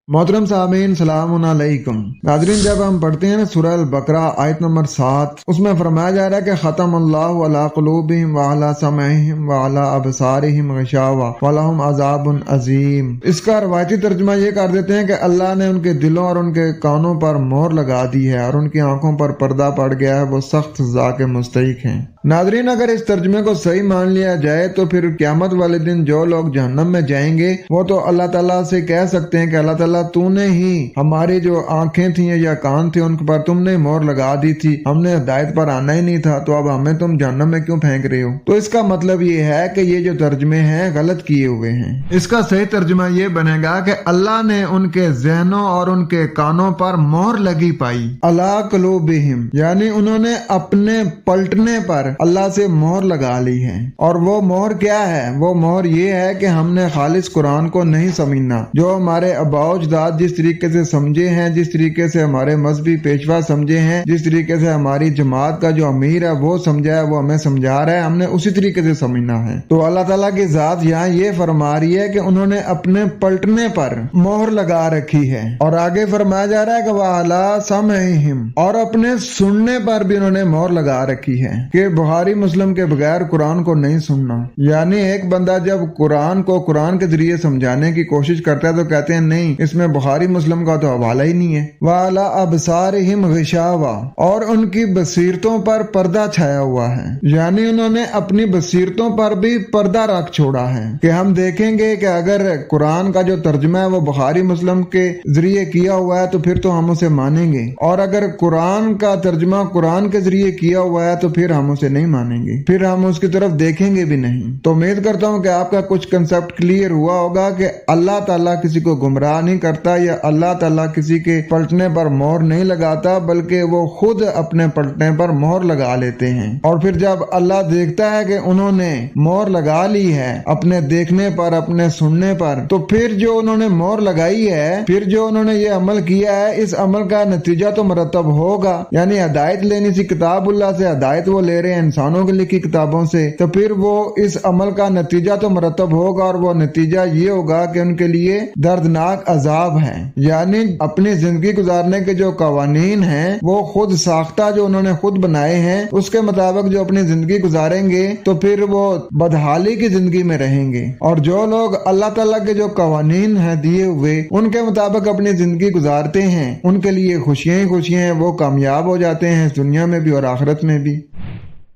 मोहतरम सामीन सलाम अलैकुम। नाज़रीन, जब हम पढ़ते हैं ना सूरह अल-बकरा आयत नंबर 7, उसमें फरमाया जा रहा है कि खतम अल्लाहु अला क़ुलूबिहिम व अला समइहिम व अला अबसारिहिम ग़िशावा व लहुम अज़ाबुन अज़ीम। इसका रवायती तर्जुमा ये कर देते हैं कि अल्लाह ने उनके दिलों और उनके कानों पर मोहर लगा दी है और उनकी आंखों पर पर्दा पड़ गया है, वो सख्त सज़ा के मुस्तहिक़ हैं। नाज़रीन, अगर इस तर्जुमे को सही मान लिया जाए तो फिर क़यामत वाले दिन जो लोग जहन्नम में जाएंगे वो तो अल्लाह ताला से कह सकते हैं कि अल्लाह ताला तूने ही हमारी जो आंखें थी या कान थे उन पर तुमने मोहर लगा दी थी, हमने हिदायत पर आना ही नहीं था, तो अब हमें तुम जहन्नम में क्यों फेंक रहे हो। तो इसका मतलब ये है कि ये जो तर्जुमे हैं गलत किए हुए हैं। इसका सही तर्जुमा ये बनेगा कि अल्लाह ने उनके ज़हनों और उनके कानों पर मोहर लगी पाई, अला क़ुलूबिहिम, यानी उन्होंने अपने पलटने पर अल्लाह से मोहर लगा ली है। और वो मोहर क्या है? वो मोहर ये है कि हमने खालिस कुरान को नहीं समझना, जो हमारे अबाउजदाद जिस तरीके से समझे हैं, जिस तरीके से हमारे मजहबी पेशवा समझे हैं, जिस तरीके से हमारी जमात का जो अमीर है वो समझा है, वो हमें समझा रहा है, हमने उसी तरीके से समझना है। तो अल्लाह ताला की जात यहाँ ये फरमा रही है कि उन्होंने अपने पलटने पर मोहर लगा रखी है। और आगे फरमाया जा रहा है कि वअला समइहिम, और अपने सुनने पर भी उन्होंने मोहर लगा रखी है कि बुखारी मुस्लिम के बगैर कुरान को नहीं सुनना। यानी एक बंदा जब कुरान को कुरान के जरिए समझाने की कोशिश करता है तो कहते हैं नहीं, इसमें बुखारी मुस्लिम का तो हवाला ही नहीं है। वाला अबसारिहिम ग़िशावा, और उनकी बसीरतों पर पर्दा छाया हुआ है, यानी उन्होंने अपनी बसीरतों पर भी पर्दा रख छोड़ा है कि हम देखेंगे कि अगर कुरान का जो तर्जुमा है वो बुखारी मुस्लिम के जरिए किया हुआ है तो फिर तो हम उसे मानेंगे, और अगर कुरान का तर्जुमा कुरान के जरिए किया हुआ है तो फिर हम उसे नहीं मानेंगे, फिर हम उसकी तरफ देखेंगे भी नहीं। तो उम्मीद करता हूँ कि आपका कुछ कंसेप्ट क्लियर हुआ होगा कि अल्लाह ताला किसी को गुमराह नहीं करता या अल्लाह ताला किसी के पलटने पर मोहर नहीं लगाता, बल्कि वो खुद अपने पलटने पर मोहर लगा लेते हैं। और फिर जब अल्लाह देखता है कि उन्होंने मोहर लगा ली है अपने देखने पर, अपने सुनने पर, तो फिर जो उन्होंने मोहर लगाई है, फिर जो उन्होंने ये अमल किया है, इस अमल का नतीजा तो मरतब होगा। यानी हदायत लेनी सी किताबुल्लाह से हदायत वो ले रहे हैं इंसानों की लिखी किताबों से, तो फिर वो इस अमल का नतीजा तो मरतब होगा, और वो नतीजा ये होगा कि उनके लिए दर्दनाक अजाब है। यानी अपनी जिंदगी गुजारने के जो कवानीन हैं वो खुद साख्ता, जो उन्होंने खुद बनाए हैं, उसके मुताबिक जो अपनी जिंदगी गुजारेंगे तो फिर वो बदहाली की जिंदगी में रहेंगे। और जो लोग अल्लाह ताला के जो कवानीन हैं दिए हुए उनके मुताबिक अपनी जिंदगी गुजारते हैं, उनके लिए खुशियां ही खुशियां हैं, वो कामयाब हो जाते हैं इस दुनिया में भी और आखिरत में भी।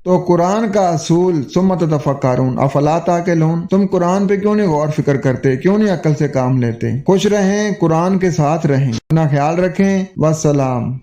तो कुरान का असूल सुम्मा ततफक्करून अफला ताक़िलून, तुम कुरान पे क्यों नहीं गौर फिक्र करते, क्यों नहीं अक्ल से काम लेते। खुश रहें, कुरान के साथ रहें, अपना ख्याल रखें। वस्सलाम।